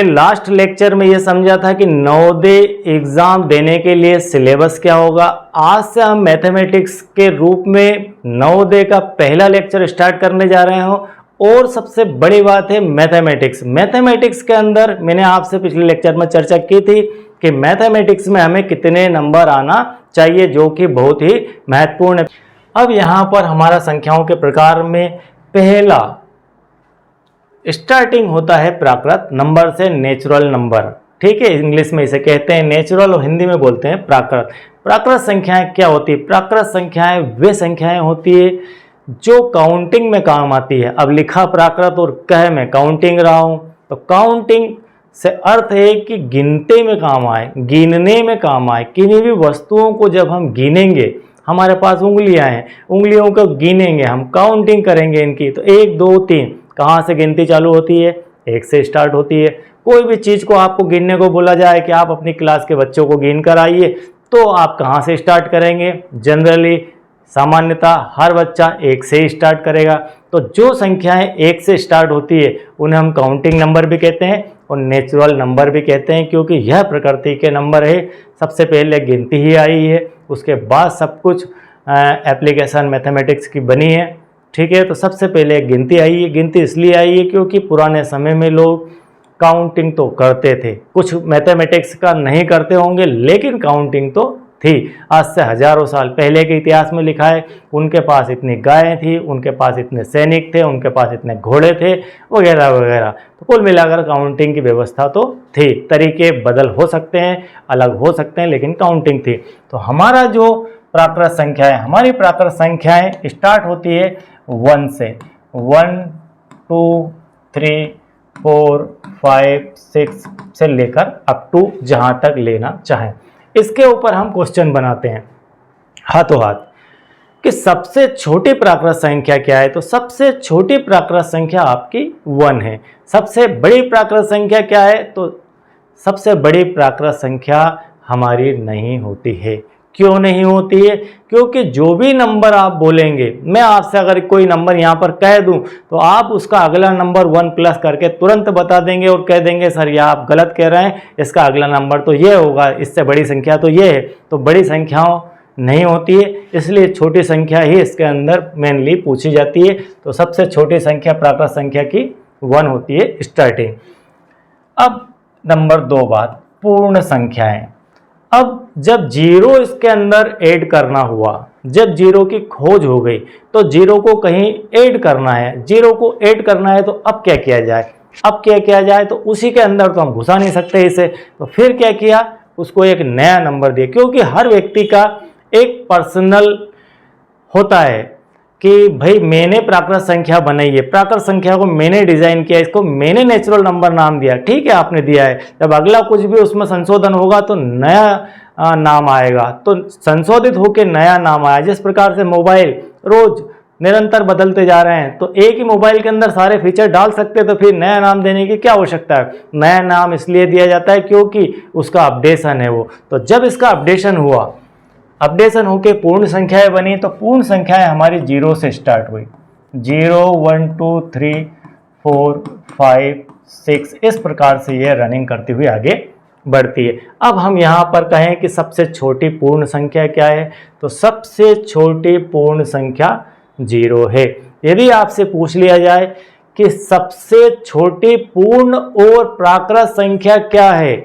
Last lecture में ये समझा था कि नवोदय एग्जाम देने के लिए सिलेबस क्या होगा। आज से हम मैथमेटिक्स के रूप में नवोदय का पहला लेक्चर स्टार्ट करने जा रहे हैं। और सबसे बड़ी बात है मैथमेटिक्स के अंदर मैंने आपसे पिछले लेक्चर में चर्चा की थी कि मैथमेटिक्स में हमें कितने नंबर आना चाहिए, जो कि बहुत ही महत्वपूर्ण है। अब यहाँ पर हमारा संख्याओं के प्रकार में पहला स्टार्टिंग होता है प्राकृत नंबर से, नेचुरल नंबर। ठीक है, इंग्लिश में इसे कहते हैं नेचुरल और हिंदी में बोलते हैं प्राकृत। प्राकृत संख्याएं क्या होती है? प्राकृत संख्याएं वे संख्याएं होती है जो काउंटिंग में काम आती है। अब लिखा प्राकृत और कह मैं काउंटिंग रहा हूं, तो काउंटिंग से अर्थ है कि गिनते में काम आए, गिनने में काम आए। किन्हीं भी वस्तुओं को जब हम गिनेंगे, हमारे पास उंगलियां हैं, उंगलियों को गिनेंगे, हम काउंटिंग करेंगे इनकी, तो 1 2 3 कहाँ से गिनती चालू होती है? 1 से स्टार्ट होती है। कोई भी चीज़ को आपको गिनने को बोला जाए कि आप अपनी क्लास के बच्चों को गिन कर आइए, तो आप कहाँ से स्टार्ट करेंगे? जनरली सामान्यतः हर बच्चा 1 से ही स्टार्ट करेगा। तो जो संख्याएं 1 से स्टार्ट होती है उन्हें हम काउंटिंग नंबर भी कहते हैं और नेचुरल नंबर भी कहते हैं, क्योंकि यह प्रकृति के नंबर है। सबसे पहले गिनती ही आई है, उसके बाद सब कुछ एप्लीकेशन मैथमेटिक्स की बनी है। ठीक है, तो सबसे पहले गिनती आई है। गिनती इसलिए आई है क्योंकि पुराने समय में लोग काउंटिंग तो करते थे, कुछ मैथमेटिक्स का नहीं करते होंगे, लेकिन काउंटिंग तो थी। आज से हजारों साल पहले के इतिहास में लिखा है, उनके पास इतनी गायें थी, उनके पास इतने सैनिक थे, उनके पास इतने घोड़े थे, वगैरह वगैरह। तो कुल मिलाकर काउंटिंग की व्यवस्था तो थी। तरीके बदल हो सकते हैं, अलग हो सकते हैं, लेकिन काउंटिंग थी। तो हमारा जो प्राकृत संख्या है, हमारी प्राकृत संख्याएं स्टार्ट होती है 1 से। 1 2 3 4 5 6 से लेकर अप टू जहां तक लेना चाहें। इसके ऊपर हम क्वेश्चन बनाते हैं हाथों हाथ कि सबसे छोटी प्राकृत संख्या क्या है। तो सबसे छोटी प्राकृत संख्या आपकी 1 है। सबसे बड़ी प्राकृत संख्या क्या है? तो सबसे बड़ी प्राकृत संख्या हमारी नहीं होती है। क्यों नहीं होती है? क्योंकि जो भी नंबर आप बोलेंगे, मैं आपसे अगर कोई नंबर यहाँ पर कह दूं तो आप उसका अगला नंबर 1 प्लस करके तुरंत बता देंगे और कह देंगे सर यह आप गलत कह रहे हैं, इसका अगला नंबर तो ये होगा, इससे बड़ी संख्या तो ये है। तो बड़ी संख्याओं नहीं होती है, इसलिए छोटी संख्या ही इसके अंदर मेनली पूछी जाती है। तो सबसे छोटी संख्या प्राकृत संख्या की 1 होती है स्टार्टिंग। अब नंबर 2 बात, पूर्ण संख्याएं। अब जब 0 इसके अंदर ऐड करना हुआ, जब 0 की खोज हो गई, तो 0 को कहीं ऐड करना है, 0 को ऐड करना है, तो अब क्या किया जाए? अब क्या किया जाए? तो उसी के अंदर तो हम घुसा नहीं सकते इसे, तो फिर क्या किया? उसको एक नया नंबर दिया, क्योंकि हर व्यक्ति का एक पर्सनल होता है कि भाई मैंने प्राकृत संख्या बनाई है, प्राकृत संख्या को मैंने डिजाइन किया, इसको मैंने नेचुरल नंबर नाम दिया। ठीक है, आपने दिया है, जब अगला कुछ भी उसमें संशोधन होगा तो नया नाम आएगा, तो संशोधित होकर नया नाम आया। जिस प्रकार से मोबाइल रोज निरंतर बदलते जा रहे हैं, तो एक ही मोबाइल के अंदर सारे फीचर डाल सकते, तो फिर नया नाम देने की क्या आवश्यकता है? नया नाम इसलिए दिया जाता है क्योंकि उसका अपडेशन है वो। तो जब इसका अपडेशन हुआ, अपडेशन होके पूर्ण संख्याएं बनी, तो पूर्ण संख्याएं हमारी 0 से स्टार्ट हुई। 0 1 2 3 4 5 6 इस प्रकार से ये रनिंग करती हुई आगे बढ़ती है। अब हम यहाँ पर कहें कि सबसे छोटी पूर्ण संख्या क्या है? तो सबसे छोटी पूर्ण संख्या 0 है। यदि आपसे पूछ लिया जाए कि सबसे छोटी पूर्ण और प्राकृत संख्या क्या है,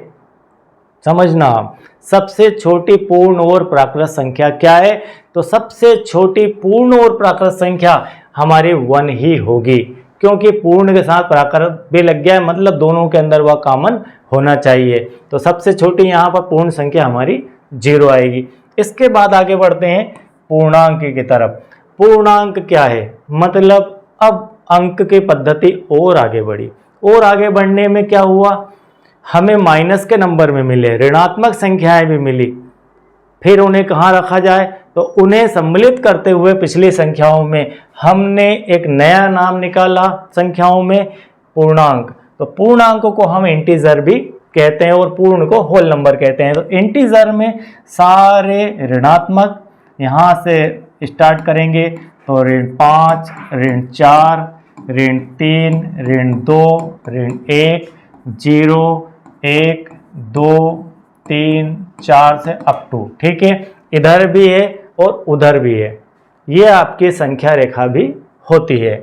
समझना, सबसे छोटी पूर्ण और प्राकृत संख्या क्या है? तो सबसे छोटी पूर्ण और प्राकृत संख्या हमारी 1 ही होगी, क्योंकि पूर्ण के साथ प्राकृत भी लग गया है, मतलब दोनों के अंदर वह कॉमन होना चाहिए। तो सबसे छोटी यहाँ पर पूर्ण संख्या हमारी 0 आएगी। इसके बाद आगे बढ़ते हैं पूर्णांक की तरफ। पूर्णांक क्या है? मतलब अब अंक की पद्धति और आगे बढ़ी, और आगे बढ़ने में क्या हुआ, हमें माइनस के नंबर में मिले, ऋणात्मक संख्याएं भी मिली। फिर उन्हें कहाँ रखा जाए? तो उन्हें सम्मिलित करते हुए पिछली संख्याओं में हमने एक नया नाम निकाला संख्याओं में, पूर्णांक। तो पूर्णांक को हम इंटीजर भी कहते हैं और पूर्ण को होल नंबर कहते हैं। तो इंटीजर में सारे ऋणात्मक, यहाँ से स्टार्ट करेंगे तो ऋण 5, ऋण 4, ऋण 3, ऋण 2, ऋण 1, 0, 1, 2, 3, 4 से अप टू, ठीक है। इधर भी है और उधर भी है, ये आपकी संख्या रेखा भी होती है।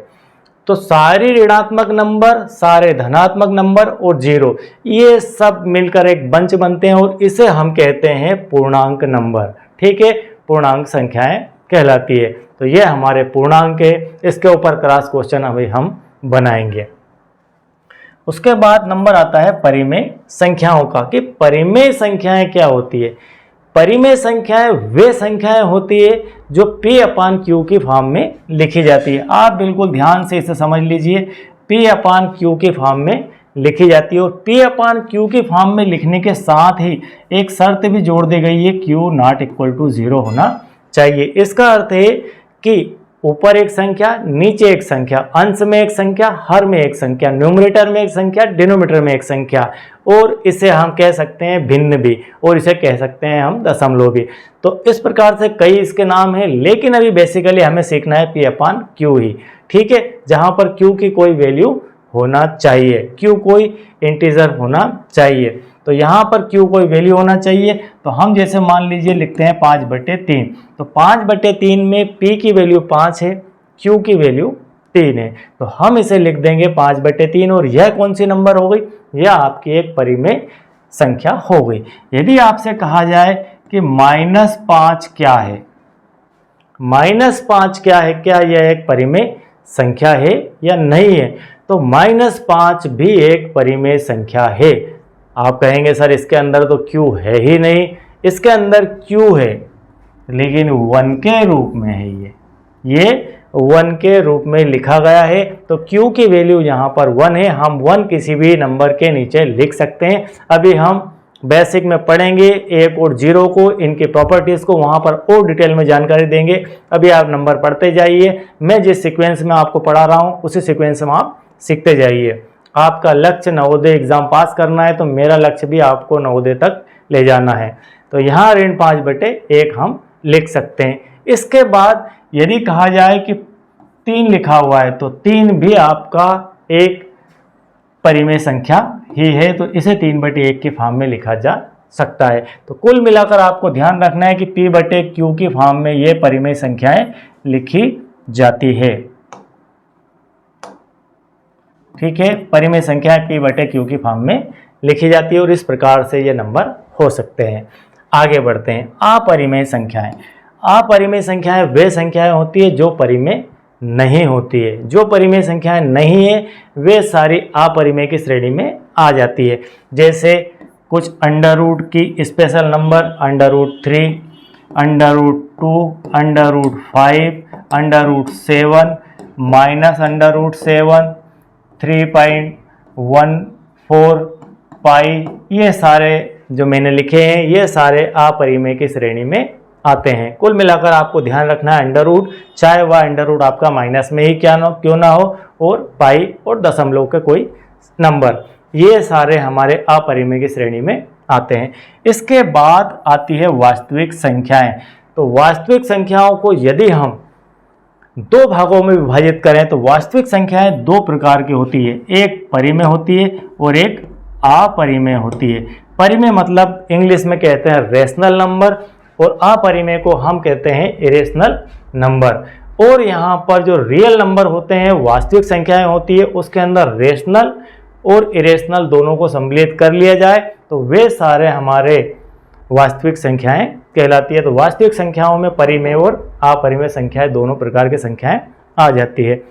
तो सारे ऋणात्मक नंबर, सारे धनात्मक नंबर और 0, ये सब मिलकर एक बंच बनते हैं और इसे हम कहते हैं पूर्णांक नंबर, ठीक है। पूर्णांक संख्याएं कहलाती है। तो ये हमारे पूर्णांक है, इसके ऊपर क्रॉस क्वेश्चन अभी हम बनाएंगे। उसके बाद नंबर आता है परिमेय संख्याओं का, कि परिमेय संख्याएं क्या होती है। परिमेय संख्याएं वे संख्याएं होती है जो P/Q की फॉर्म में लिखी जाती है। आप बिल्कुल ध्यान से इसे समझ लीजिए, P/Q की फॉर्म में लिखी जाती है। और P/Q की फॉर्म में लिखने के साथ ही एक शर्त भी जोड़ दी गई है, Q ≠ 0 होना चाहिए। इसका अर्थ है कि ऊपर एक संख्या, नीचे एक संख्या, अंश में एक संख्या, हर में एक संख्या, न्यूमरेटर में एक संख्या, डिनोमिनेटर में एक संख्या, और इसे हम कह सकते हैं भिन्न भी, और इसे कह सकते हैं हम दशमलव भी। तो इस प्रकार से कई इसके नाम हैं, लेकिन अभी बेसिकली हमें सीखना है P/Q ही, ठीक है। जहां पर Q की कोई वैल्यू होना चाहिए, Q कोई इंटीजर होना चाहिए। तो यहाँ पर Q कोई वैल्यू होना चाहिए। तो हम जैसे मान लीजिए लिखते हैं 5/3, तो 5/3 में P की वैल्यू 5 है, Q की वैल्यू 3 है, तो हम इसे लिख देंगे 5/3। और यह कौन सी नंबर हो गई, यह आपकी एक परिमेय संख्या हो गई। यदि आपसे कहा जाए कि -5 क्या है, -5 क्या है, क्या यह एक परिमेय संख्या है या नहीं है, तो -5 भी एक परिमेय संख्या है। आप कहेंगे सर इसके अंदर तो Q है ही नहीं, इसके अंदर Q है लेकिन 1 के रूप में है, ये 1 के रूप में लिखा गया है। तो Q की वैल्यू यहाँ पर 1 है, हम 1 किसी भी नंबर के नीचे लिख सकते हैं। अभी हम बेसिक में पढ़ेंगे 1 और 0 को, इनकी प्रॉपर्टीज़ को, वहाँ पर और डिटेल में जानकारी देंगे। अभी आप नंबर पढ़ते जाइए, मैं जिस सीक्वेंस में आपको पढ़ा रहा हूँ उसी सीक्वेंस में आप सीखते जाइए। आपका लक्ष्य नवोदय एग्जाम पास करना है, तो मेरा लक्ष्य भी आपको नवोदय तक ले जाना है। तो यहाँ ऋण 5/1 हम लिख सकते हैं। इसके बाद यदि कहा जाए कि 3 लिखा हुआ है, तो 3 भी आपका एक परिमेय संख्या ही है, तो इसे 3/1 की फॉर्म में लिखा जा सकता है। तो कुल मिलाकर आपको ध्यान रखना है कि P/Q की फॉर्म में ये परिमेय संख्याएं लिखी जाती है, ठीक है। परिमेय संख्याएं P/Q की फॉर्म में लिखी जाती है और इस प्रकार से ये नंबर हो सकते हैं। आगे बढ़ते हैं। अपरिमेय संख्याएं। अपरिमेय संख्याएं वे संख्याएं होती है जो परिमेय नहीं होती है। जो परिमेय संख्याएं नहीं है वे सारी अपरिमेय की श्रेणी में आ जाती है। जैसे कुछ अंडर रूट की स्पेशल नंबर, √3, √2, √5, √7, -√7, 3.14 पाई, ये सारे जो मैंने लिखे हैं ये सारे अपरिमेय की श्रेणी में आते हैं। कुल मिलाकर आपको ध्यान रखना है अंडर रूट, चाहे वह अंडर रूट आपका माइनस में ही क्यों ना हो, और पाई और दशमलव के कोई नंबर, ये सारे हमारे अपरिमेय की श्रेणी में आते हैं। इसके बाद आती है वास्तविक संख्याएं। तो वास्तविक संख्याओं को यदि हम 2 भागों में विभाजित करें तो वास्तविक संख्याएं 2 प्रकार की होती है, एक परिमेय होती है और एक अपरिमेय होती है। परिमेय मतलब इंग्लिश में कहते हैं रेशनल नंबर, और अपरिमेय को हम कहते हैं इरेशनल नंबर। और यहाँ पर जो रियल नंबर होते हैं, वास्तविक संख्याएं होती है, उसके अंदर रेशनल और इरेशनल दोनों को सम्मिलित कर लिया जाए तो वे सारे हमारे वास्तविक संख्याएं कहलाती है। तो वास्तविक संख्याओं में परिमेय और अपरिमेय संख्याएं दोनों प्रकार की संख्याएं आ जाती है।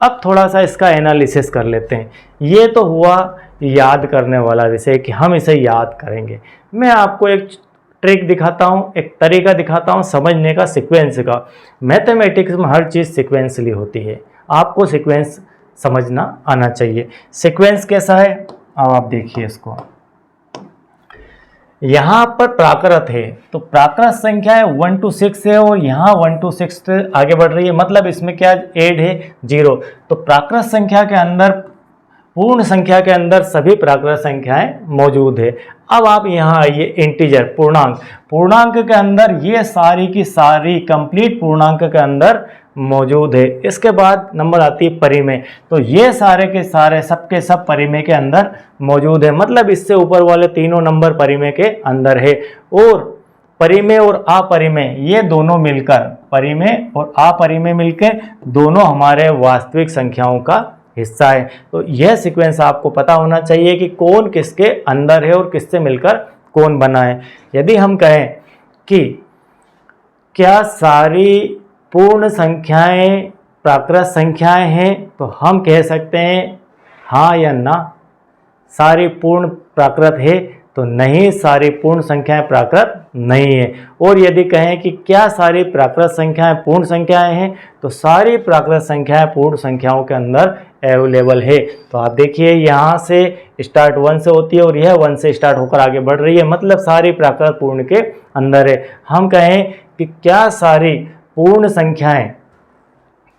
अब थोड़ा सा इसका एनालिसिस कर लेते हैं। ये तो हुआ याद करने वाला विषय कि हम इसे याद करेंगे। मैं आपको एक ट्रिक दिखाता हूँ, एक तरीका दिखाता हूँ समझने का, सीक्वेंस का। मैथमेटिक्स में हर चीज़ सीक्वेंसली होती है, आपको सीक्वेंस समझना आना चाहिए। सीक्वेंस कैसा है अब आप देखिए इसको। यहाँ पर प्राकृत है तो प्राकृत संख्या है 1 to 6 है, और यहाँ 1 to 6 से आगे बढ़ रही है, मतलब इसमें क्या ऐड है 0। तो प्राकृत संख्या के अंदर, पूर्ण संख्या के अंदर सभी प्राकृत संख्याएं मौजूद है। अब आप यहाँ आइए इंटीजर, पूर्णांक। पूर्णांक के अंदर ये सारी की सारी कंप्लीट पूर्णांक के अंदर मौजूद है। इसके बाद नंबर आती है परिमेय, तो ये सारे के सारे सबके सब परिमेय के अंदर मौजूद है, मतलब इससे ऊपर वाले तीनों नंबर परिमेय के अंदर है। और परिमेय और अपरिमेय ये दोनों मिलकर, परिमेय और अपरिमेय मिलकर दोनों हमारे वास्तविक संख्याओं का हिस्सा है। तो यह सीक्वेंस आपको पता होना चाहिए कि कौन किसके अंदर है और किससे मिलकर कौन बना है। यदि हम कहें कि क्या सारी पूर्ण संख्याएं प्राकृत संख्याएं हैं, तो हम कह सकते हैं हाँ या ना। सारी पूर्ण प्राकृत है तो नहीं, सारी पूर्ण संख्याएं प्राकृत नहीं है। और यदि कहें कि क्या सारी प्राकृत संख्याएं पूर्ण संख्याएं हैं, तो सारी प्राकृत संख्याएं पूर्ण संख्याओं के अंदर अवेलेबल है। तो आप देखिए यहाँ से स्टार्ट 1 से होती है और यह 1 से स्टार्ट होकर आगे बढ़ रही है, मतलब सारी प्राकृत पूर्ण के अंदर है। हम कहें कि क्या सारी पूर्ण संख्याएं,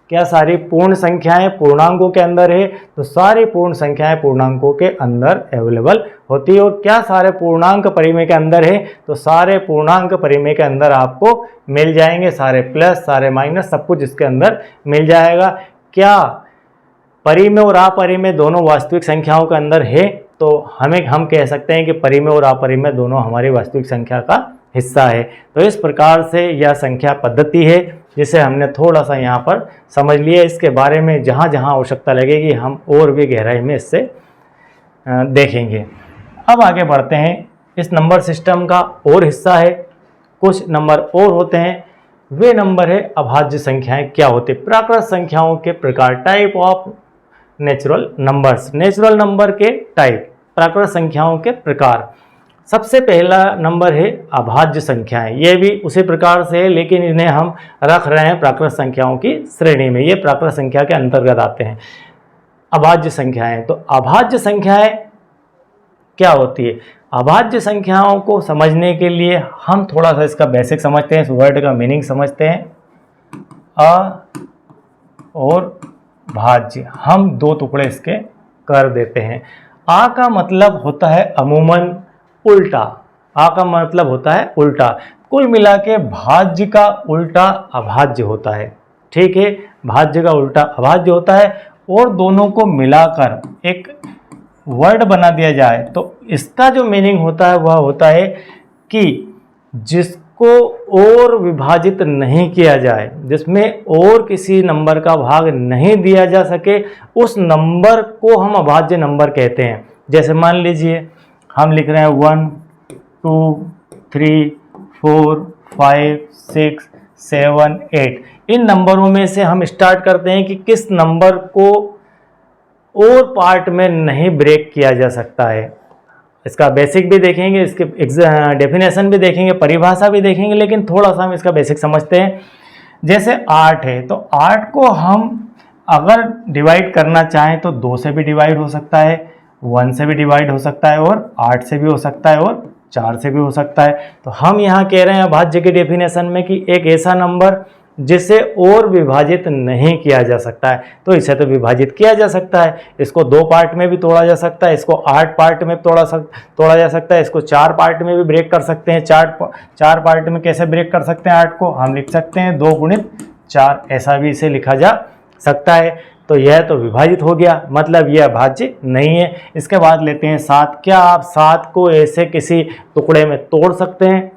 क्या सारी पूर्ण संख्याएं पूर्णांकों के अंदर है, तो सारी पूर्ण संख्याएं पूर्णांकों के अंदर अवेलेबल होती है। और क्या सारे पूर्णांक परिमेय के अंदर है, तो सारे पूर्णांक परिमेय के अंदर आपको मिल जाएंगे, सारे प्लस सारे माइनस सब कुछ इसके अंदर मिल जाएगा। क्या परिमेय और अपरिमेय दोनों वास्तविक संख्याओं के अंदर है, तो हम कह सकते हैं कि परिमेय और अपरिमेय दोनों हमारी वास्तविक संख्या का हिस्सा है। तो इस प्रकार से यह संख्या पद्धति है जिसे हमने थोड़ा सा यहाँ पर समझ लिया। इसके बारे में जहाँ जहाँ आवश्यकता लगेगी हम और भी गहराई में इससे देखेंगे। अब आगे बढ़ते हैं। इस नंबर सिस्टम का और हिस्सा है, कुछ नंबर और होते हैं, वे नंबर है अभाज्य संख्याएं। क्या होते हैं? प्राकृत संख्याओं के प्रकार, type of natural numbers. Natural number के टाइप, प्राकृत संख्याओं के प्रकार। सबसे पहला नंबर है अभाज्य संख्याएं। ये भी उसी प्रकार से है, लेकिन इन्हें हम रख रहे हैं प्राकृत संख्याओं की श्रेणी में। ये प्राकृत संख्या के अंतर्गत आते हैं अभाज्य संख्याएं। तो अभाज्य संख्याएं क्या होती है? अभाज्य संख्याओं को समझने के लिए हम थोड़ा सा इसका बेसिक समझते हैं, इस वर्ड का मीनिंग समझते हैं। अ और भाज्य, हम दो टुकड़े इसके कर देते हैं। आ का मतलब होता है अमूमन उल्टा, आ का मतलब होता है उल्टा। कुल मिला के भाज्य का उल्टा अभाज्य होता है, ठीक है, भाज्य का उल्टा अभाज्य होता है। और दोनों को मिलाकर एक वर्ड बना दिया जाए तो इसका जो मीनिंग होता है वह होता है कि जिसको और विभाजित नहीं किया जाए, जिसमें और किसी नंबर का भाग नहीं दिया जा सके, उस नंबर को हम अभाज्य नंबर कहते हैं। जैसे मान लीजिए हम लिख रहे हैं 1 2 3 4 5 6 7 8। इन नंबरों में से हम स्टार्ट करते हैं कि किस नंबर को और पार्ट में नहीं ब्रेक किया जा सकता है। इसका बेसिक भी देखेंगे, इसके डेफिनेशन भी देखेंगे, परिभाषा भी देखेंगे, लेकिन थोड़ा सा हम इसका बेसिक समझते हैं। जैसे 8 है, तो 8 को हम अगर डिवाइड करना चाहें तो 2 से भी डिवाइड हो सकता है, 1 से भी डिवाइड हो सकता है, और 8 से भी हो सकता है, और 4 से भी हो सकता है। तो हम यहाँ कह रहे हैं अभाज्य के डेफिनेशन में कि एक ऐसा नंबर जिसे और विभाजित नहीं किया जा सकता है। तो इसे तो विभाजित किया जा सकता है, इसको 2 पार्ट में भी तोड़ा जा सकता है, इसको 8 पार्ट में तोड़ा जा सकता है, इसको 4 पार्ट में भी ब्रेक कर सकते हैं। 4 पार्ट में कैसे ब्रेक कर सकते हैं 8 को? हम लिख सकते हैं 2 गुणित 4, ऐसा भी इसे लिखा जा सकता है। तो यह तो विभाजित हो गया, मतलब यह अभाज्य नहीं है। इसके बाद लेते हैं 7। क्या आप 7 को ऐसे किसी टुकड़े में तोड़ सकते हैं?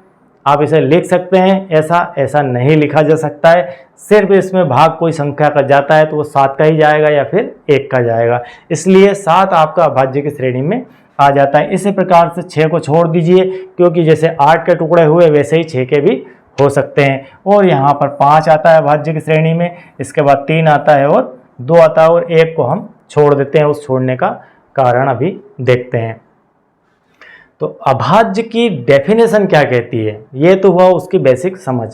आप इसे लिख सकते हैं, ऐसा नहीं लिखा जा सकता है। सिर्फ इसमें भाग कोई संख्या का जाता है तो वो 7 का ही जाएगा या फिर 1 का जाएगा, इसलिए 7 आपका अभाज्य की श्रेणी में आ जाता है। इसी प्रकार से 6 को छोड़ दीजिए, क्योंकि जैसे 8 के टुकड़े हुए वैसे ही 6 के भी हो सकते हैं। और यहाँ पर 5 आता है अभाज्य की श्रेणी में, इसके बाद 3 आता है और 2 आता है, और 1 को हम छोड़ देते हैं। उस छोड़ने का कारण अभी देखते हैं। तो अभाज्य की डेफिनेशन क्या कहती है? ये तो हुआ उसकी बेसिक समझ।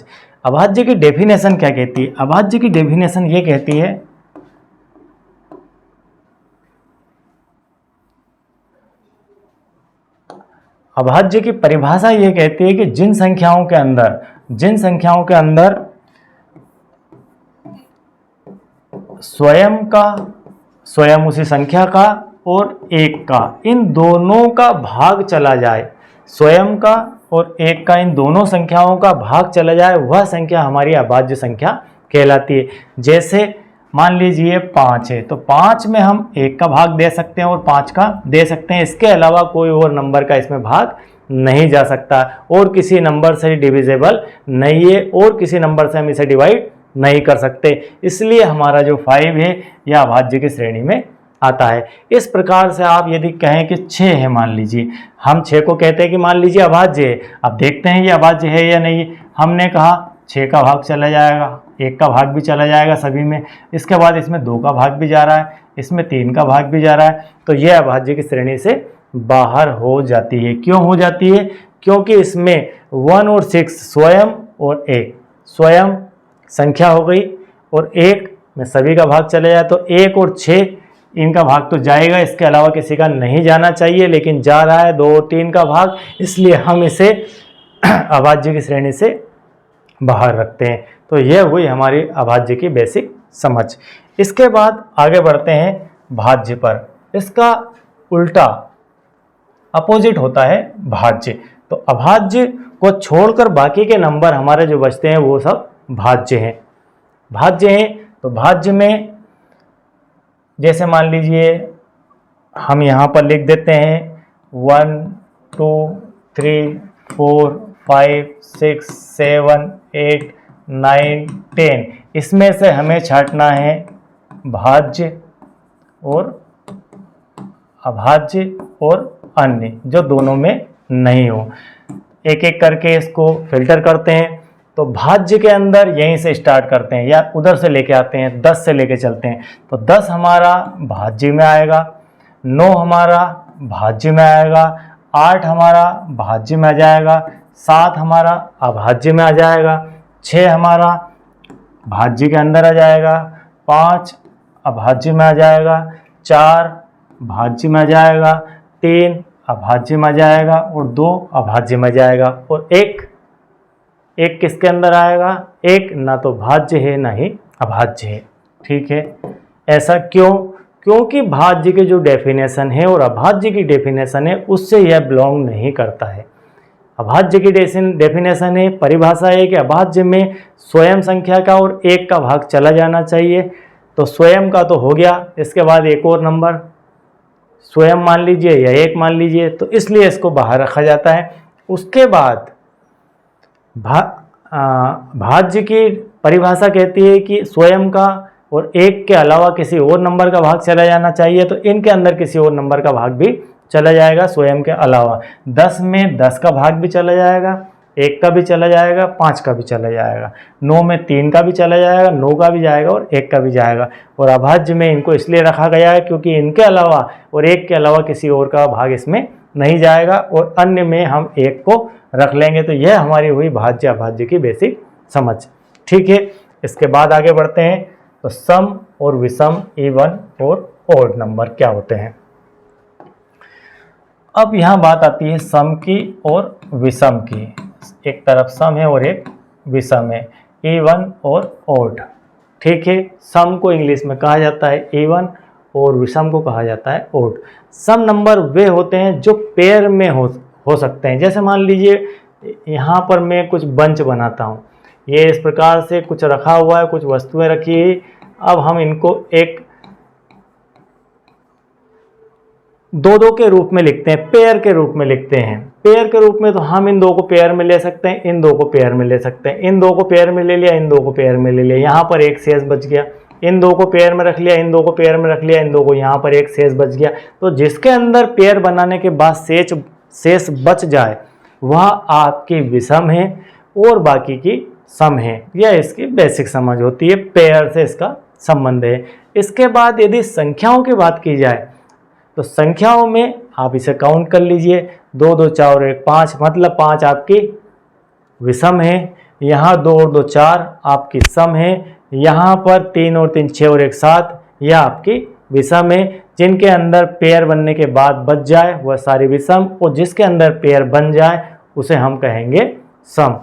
अभाज्य की डेफिनेशन क्या कहती है? अभाज्य की डेफिनेशन ये कहती है अभाज्य की परिभाषा ये कहती है कि जिन संख्याओं के अंदर स्वयं उसी संख्या का और 1 का, इन दोनों का भाग चला जाए, स्वयं का और 1 का इन दोनों संख्याओं का भाग चला जाए, वह संख्या हमारी अभाज्य संख्या कहलाती है। जैसे मान लीजिए 5 है तो 5 में हम 1 का भाग दे सकते हैं और 5 का दे सकते हैं, इसके अलावा कोई और नंबर का इसमें भाग नहीं जा सकता और किसी नंबर से डिविजिबल नहीं है और किसी नंबर से हम इसे डिवाइड नहीं कर सकते, इसलिए हमारा जो 5 है यह अभाज्य की श्रेणी में आता है। इस प्रकार से आप यदि कहें कि 6 है, मान लीजिए हम 6 को कहते हैं कि मान लीजिए अभाज्य है। अब देखते हैं ये अभाज्य है या नहीं। हमने कहा 6 का भाग चला जाएगा, 1 का भाग भी चला जाएगा सभी में, इसके बाद इसमें 2 का भाग भी जा रहा है, इसमें 3 का भाग भी जा रहा है, तो यह अभाज्य की श्रेणी से बाहर हो जाती है। क्यों हो जाती है? क्योंकि इसमें 1 और 6 स्वयं और 1 स्वयं संख्या हो गई और 1 में सभी का भाग चले जाए तो 1 और 6 इनका भाग तो जाएगा, इसके अलावा किसी का नहीं जाना चाहिए, लेकिन जा रहा है 2 और 3 का भाग, इसलिए हम इसे अभाज्य की श्रेणी से बाहर रखते हैं। तो यह हुई हमारी अभाज्य की बेसिक समझ। इसके बाद आगे बढ़ते हैं भाज्य पर। इसका उल्टा अपोजिट होता है भाज्य। तो अभाज्य को छोड़कर बाकी के नंबर हमारे जो बचते हैं वो सब भाज्य हैं। भाज्य हैं तो भाज्य में जैसे मान लीजिए हम यहाँ पर लिख देते हैं 1 2 3 4 5 6 7 8 9 10, इसमें से हमें छांटना है भाज्य और अभाज्य और अन्य जो दोनों में नहीं हो। एक एक करके इसको फिल्टर करते हैं। तो भाज्य के अंदर यहीं से स्टार्ट करते हैं या उधर से लेके आते हैं, 10 से लेके चलते हैं। तो 10 हमारा भाज्य में आएगा, 9 हमारा भाज्य में आएगा, 8 हमारा भाज्य में आ जाएगा, 7 हमारा अभाज्य में आ जाएगा, 6 हमारा भाज्य के अंदर आ जाएगा, 5 अभाज्य में आ जाएगा, 4 भाज्य में आ जाएगा, 3 अभाज्य में आ जाएगा और 2 अभाज्य में आ जाएगा और एक किसके अंदर आएगा? एक ना तो भाज्य है ना ही अभाज्य है। ठीक है, ऐसा क्यों? क्योंकि भाज्य की जो डेफिनेशन है और अभाज्य की डेफिनेशन है उससे यह बिलोंग नहीं करता है। अभाज्य की डेफिनेशन है, परिभाषा है कि अभाज्य में स्वयं संख्या का और 1 का भाग चला जाना चाहिए। तो स्वयं का तो हो गया, इसके बाद एक और नंबर स्वयं मान लीजिए या 1 मान लीजिए, तो इसलिए इसको बाहर रखा जाता है। उसके बाद भाज्य की परिभाषा कहती है कि स्वयं का और 1 के अलावा किसी और नंबर का भाग चला जाना चाहिए, तो इनके अंदर किसी और नंबर का भाग भी चला जाएगा स्वयं के अलावा। 10 में 10 का भाग भी चला जाएगा, 1 का भी चला जाएगा, 5 का भी चला जाएगा, 9 में 3 का भी चला जाएगा, 9 का भी जाएगा और 1 का भी जाएगा। और अभाज्य में इनको इसलिए रखा गया है क्योंकि इनके अलावा और 1 के अलावा किसी और का भाग इसमें नहीं जाएगा और अन्य में हम 1 को रख लेंगे। तो यह हमारी हुई भाज्य अभाज्य की बेसिक समझ। ठीक है, इसके बाद आगे बढ़ते हैं। तो सम और विषम, इवन और ऑड नंबर क्या होते हैं। अब यहाँ बात आती है सम की और विषम की। एक तरफ सम है और एक विषम है, इवन और ऑड। ठीक है, सम को इंग्लिश में कहा जाता है इवन और विषम को कहा जाता है ऑड। सम नंबर वे होते हैं जो पेयर में हो सकते हैं। जैसे मान लीजिए यहाँ पर मैं कुछ बंच बनाता हूँ, ये इस प्रकार से कुछ रखा हुआ है, कुछ वस्तुएं रखी है। अब हम इनको एक 2-2 के रूप में लिखते हैं, पेयर के रूप में लिखते हैं। पेयर के रूप में तो हम इन 2 को पेयर में ले सकते हैं, इन 2 को पेयर में ले सकते हैं, इन 2 को पेयर में ले लिया, इन 2 को पेयर में ले लिया, यहाँ पर एक शेष बच गया, इन 2 को पेयर में रख लिया, इन 2 को पेयर में रख लिया, इन 2 को यहाँ पर एक शेष बच गया। तो जिसके अंदर पेयर बनाने के बाद शेष बच जाए वह आपकी विषम है और बाकी की सम है। यह इसकी बेसिक समझ होती है, पेयर से इसका संबंध है। इसके बाद यदि संख्याओं की बात की जाए तो संख्याओं में आप इसे काउंट कर लीजिए, 2 2 4 और 1 5, मतलब 5 आपकी विषम है। यहाँ 2 और 2 4 आपकी सम है। यहाँ पर 3 और 3 6 और 1 7, यह आपकी विषम है। जिनके अंदर पेयर बनने के बाद बच जाए वह सारी विषम, और जिसके अंदर पेयर बन जाए उसे हम कहेंगे सम।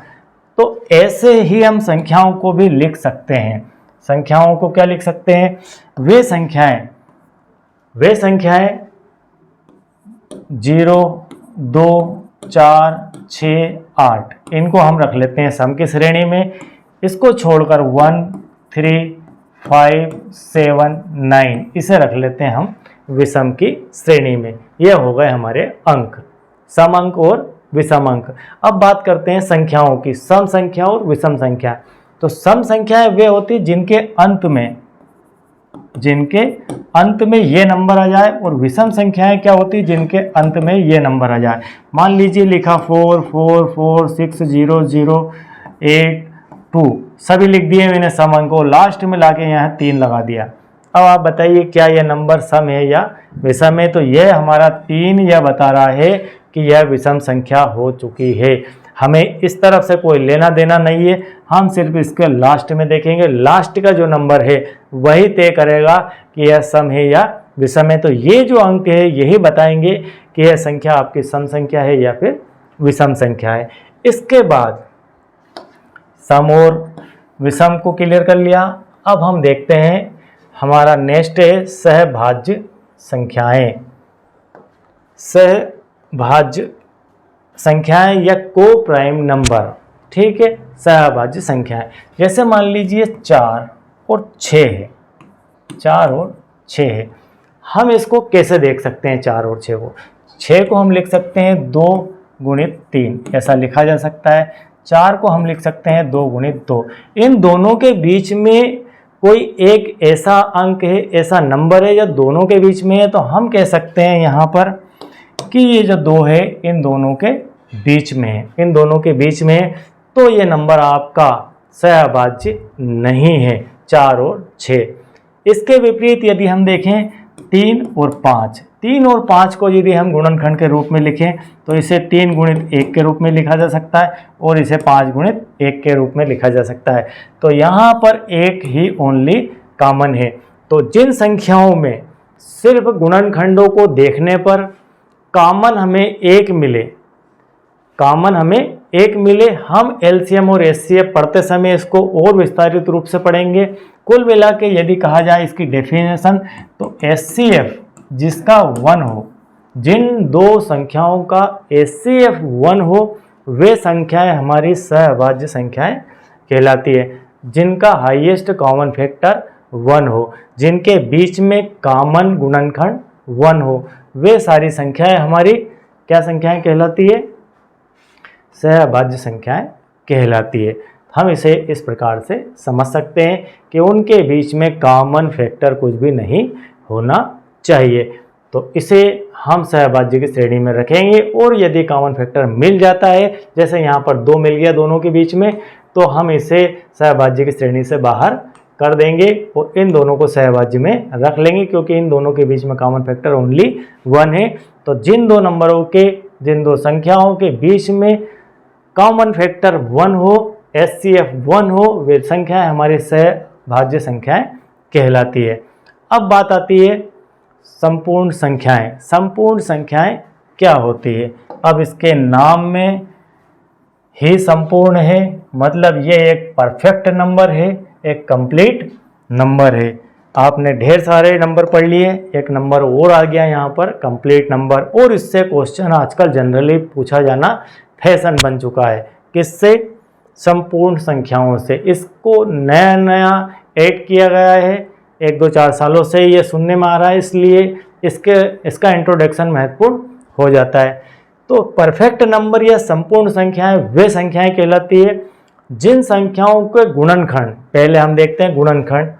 तो ऐसे ही हम संख्याओं को भी लिख सकते हैं। संख्याओं को क्या लिख सकते हैं? वे संख्याएं 0 2 4 6 8, इनको हम रख लेते हैं सम की श्रेणी में। इसको छोड़कर 1 3, 5, 7, 9 इसे रख लेते हैं हम विषम की श्रेणी में। ये हो गए हमारे अंक, सम अंक और विषम अंक। अब बात करते हैं संख्याओं की, सम संख्या और विषम संख्या। तो सम संख्याएं वे होती जिनके अंत में ये नंबर आ जाए, और विषम संख्याएं क्या होती जिनके अंत में ये नंबर आ जाए। मान लीजिए लिखा 4, 4, 4, 6, 0, 0, 8, 2 सभी लिख दिए मैंने सम अंकों, लास्ट में लाके यहाँ 3 लगा दिया। अब आप बताइए क्या यह नंबर सम है या विषम है? तो यह हमारा 3 यह बता रहा है कि यह विषम संख्या हो चुकी है। हमें इस तरफ से कोई लेना देना नहीं है, हम सिर्फ इसके लास्ट में देखेंगे, लास्ट का जो नंबर है वही तय करेगा कि यह सम है या विषम है। तो ये जो अंक है यही बताएंगे कि यह संख्या आपकी सम संख्या है या फिर विषम संख्या है। इसके बाद सम और विषम को क्लियर कर लिया। अब हम देखते हैं हमारा नेक्स्ट है सहभाज्य संख्याएं। सहभाज्य संख्याएं या को प्राइम नंबर, ठीक है, सहभाज्य संख्याएं। जैसे मान लीजिए 4 और 6 है, 4 और 6 है। हम इसको कैसे देख सकते हैं? 4 और 6 को, 6 को हम लिख सकते हैं 2 गुणित 3, ऐसा लिखा जा सकता है। 4 को हम लिख सकते हैं 2 गुणित 2। इन दोनों के बीच में कोई एक ऐसा अंक है, ऐसा नंबर है या दोनों के बीच में है, तो हम कह सकते हैं यहाँ पर कि ये जो 2 है इन दोनों के बीच में है, इन दोनों के बीच में है, तो ये नंबर आपका सहभाज्य नहीं है 4 और 6। इसके विपरीत यदि हम देखें 3 और 5, 3 और 5 को यदि हम गुणनखंड के रूप में लिखें तो इसे 3 गुणित 1 के रूप में लिखा जा सकता है और इसे 5 गुणित 1 के रूप में लिखा जा सकता है। तो यहाँ पर एक ही ओनली कॉमन है। तो जिन संख्याओं में सिर्फ गुणनखंडों को देखने पर कॉमन हमें एक मिले, हम एलसीएम और एचसीएफ पढ़ते समय इसको और विस्तारित रूप से पढ़ेंगे। कुल मिला के यदि कहा जाए इसकी डेफिनेशन, तो एचसीएफ जिसका 1 हो, जिन दो संख्याओं का एचसीएफ 1 हो, वे संख्याएं हमारी सहभाज्य संख्याएं कहलाती है। जिनका हाईएस्ट कॉमन फैक्टर 1 हो, जिनके बीच में कॉमन गुणनखंड 1 हो, वे सारी संख्याएं हमारी क्या संख्याएं कहलाती है? सहभाज्य संख्याएं कहलाती है। हम इसे इस प्रकार से समझ सकते हैं कि उनके बीच में कॉमन फैक्टर कुछ भी नहीं होना चाहिए। तो इसे हम सहभाज्य की श्रेणी में रखेंगे, और यदि कॉमन फैक्टर मिल जाता है, जैसे यहाँ पर 2 मिल गया दोनों के बीच में, तो हम इसे सहभाज्य की श्रेणी से बाहर कर देंगे और इन दोनों को सहभाज्य में रख लेंगे, क्योंकि इन दोनों के बीच में कॉमन फैक्टर ओनली 1 है। तो जिन दो संख्याओं के बीच में कॉमन फैक्टर 1 हो, एचसीएफ 1 हो, वे संख्याएं हमारी सहभाज्य संख्याएं कहलाती है। अब बात आती है संपूर्ण संख्याएं। संपूर्ण संख्याएं क्या होती है? अब इसके नाम में ही संपूर्ण है, मतलब ये एक परफेक्ट नंबर है, एक कंप्लीट नंबर है। आपने ढेर सारे नंबर पढ़ लिए, एक नंबर और आ गया यहाँ पर कंप्लीट नंबर, और इससे क्वेश्चन आजकल जनरली पूछा जाना फैशन बन चुका है। किससे? संपूर्ण संख्याओं से। इसको नया ऐड किया गया है, 1-2-4 सालों से ये सुनने में आ रहा है, इसलिए इसका इंट्रोडक्शन महत्वपूर्ण हो जाता है। तो परफेक्ट नंबर या संपूर्ण संख्याएं वे संख्याएं कहलाती है जिन संख्याओं के गुणनखंड, पहले हम देखते हैं गुणनखंड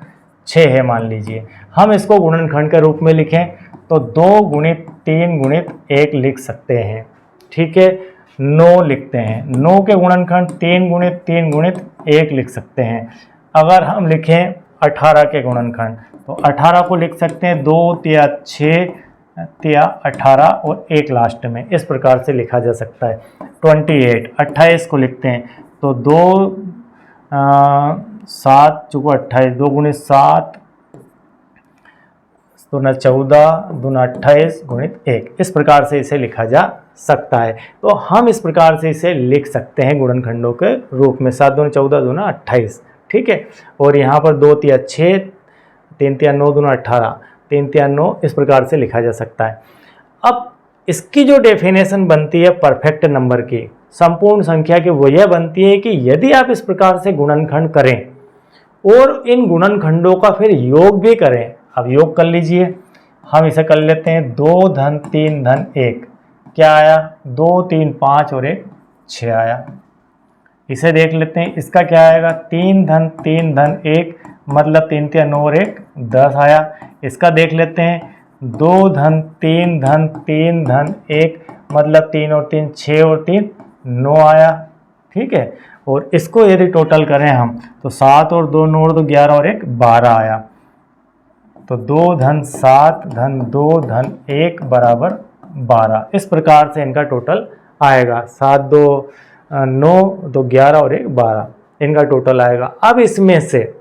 6 है मान लीजिए, हम इसको गुणनखंड के रूप में लिखें तो 2 गुणित 3 गुणित 1 लिख सकते हैं, ठीक है। 9 लिखते हैं, 9 के गुणनखंड 3 गुणित 1 लिख सकते हैं। अगर हम लिखें 18 के गुणनखंड, तो 18 को लिख सकते हैं 2 या 6 या 18 और 1 लास्ट में, इस प्रकार से लिखा जा सकता है। 28 को लिखते हैं तो 2 7 चुको 28, 2 गुणित 7 दूना 14 दूना 28 गुणित 1, इस प्रकार से इसे लिखा जा सकता है। तो हम इस प्रकार से इसे लिख सकते हैं गुणनखंडों के रूप में, 7 दूना 14 दूना 28, ठीक है। और यहाँ पर 2 या 6, 3 या 9 दूना 18, 3 या 9, इस प्रकार से लिखा जा सकता है। अब इसकी जो डेफिनेशन बनती है परफेक्ट नंबर की, संपूर्ण संख्या की, वो यह बनती है कि यदि आप इस प्रकार से गुणनखंड करें और इन गुणनखंडों का फिर योग भी करें। अब योग कर लीजिए, हम इसे कर लेते हैं 2 धन 3 धन 1, क्या आया 2 3 5 और 1 6 आया। इसे देख लेते हैं, इसका क्या आएगा 3 धन 3 धन 1 मतलब 3 3 9 और 1 10 आया। इसका देख लेते हैं 2 धन 3 धन 3 धन 1 मतलब 3 और 3 6 और 3 9 आया। ठीक है, और इसको यदि टोटल करें हम तो 7 और 2 9 और 2 11 और 1 12 आया। तो 2 धन 7 धन 2 धन 1 बराबर 12। इस प्रकार से इनका टोटल आएगा। 7 2 9 2 11 और 1 12 इनका टोटल आएगा। अब इसमें से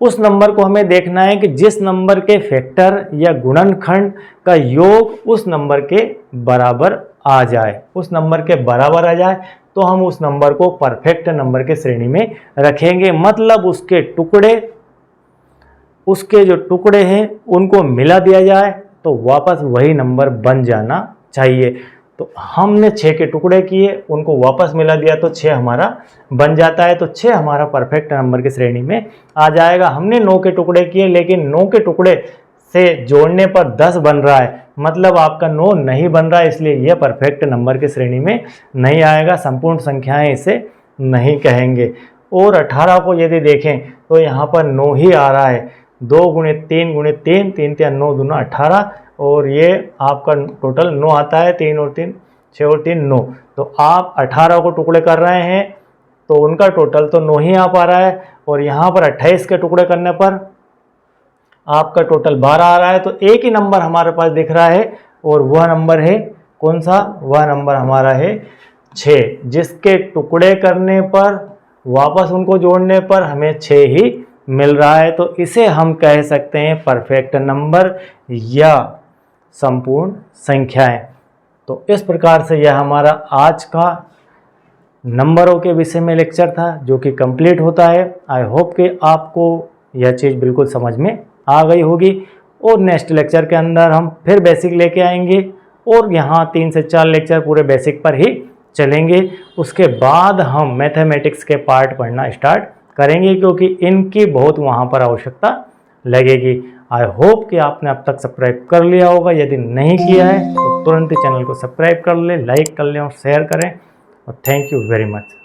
उस नंबर को हमें देखना है कि जिस नंबर के फैक्टर या गुणनखंड का योग उस नंबर के बराबर आ जाए, उस नंबर के बराबर आ जाए तो हम उस नंबर को परफेक्ट नंबर के श्रेणी में रखेंगे। मतलब उसके जो टुकड़े हैं उनको मिला दिया जाए तो वापस वही नंबर बन जाना चाहिए। तो हमने 6 के टुकड़े किए, उनको वापस मिला दिया तो 6 हमारा बन जाता है। तो 6 हमारा परफेक्ट नंबर की श्रेणी में आ जाएगा। हमने 9 के टुकड़े किए लेकिन 9 के टुकड़े से जोड़ने पर 10 बन रहा है, मतलब आपका 9 नहीं बन रहा है, इसलिए यह परफेक्ट नंबर की श्रेणी में नहीं आएगा। संपूर्ण संख्याएं इसे नहीं कहेंगे। और 18 को यदि देखें तो यहाँ पर 9 ही आ रहा है। 2 गुणित 3 गुणित 3 3 3 9 दूना 18 और ये आपका टोटल 9 आता है। 3 और 3 6 और 3 9। तो आप 18 को टुकड़े कर रहे हैं तो उनका टोटल तो 9 ही आ पा रहा है। और यहाँ पर 28 के टुकड़े करने पर आपका टोटल 12 आ रहा है। तो एक ही नंबर हमारे पास दिख रहा है और वह नंबर है कौन सा, वह नंबर हमारा है 6, जिसके टुकड़े करने पर वापस उनको जोड़ने पर हमें 6 ही मिल रहा है। तो इसे हम कह सकते हैं परफेक्ट नंबर या संपूर्ण संख्याएं। तो इस प्रकार से यह हमारा आज का नंबरों के विषय में लेक्चर था जो कि कंप्लीट होता है। आई होप कि आपको यह चीज़ बिल्कुल समझ में आ गई होगी। और नेक्स्ट लेक्चर के अंदर हम फिर बेसिक लेके आएंगे और यहाँ 3 से 4 लेक्चर पूरे बेसिक पर ही चलेंगे। उसके बाद हम मैथमेटिक्स के पार्ट पढ़ना स्टार्ट करेंगे क्योंकि इनकी बहुत वहाँ पर आवश्यकता लगेगी। आई होप कि आपने अब तक सब्सक्राइब कर लिया होगा। यदि नहीं किया है तो तुरंत ही चैनल को सब्सक्राइब कर लें, लाइक कर लें और शेयर करें। और थैंक यू वेरी मच।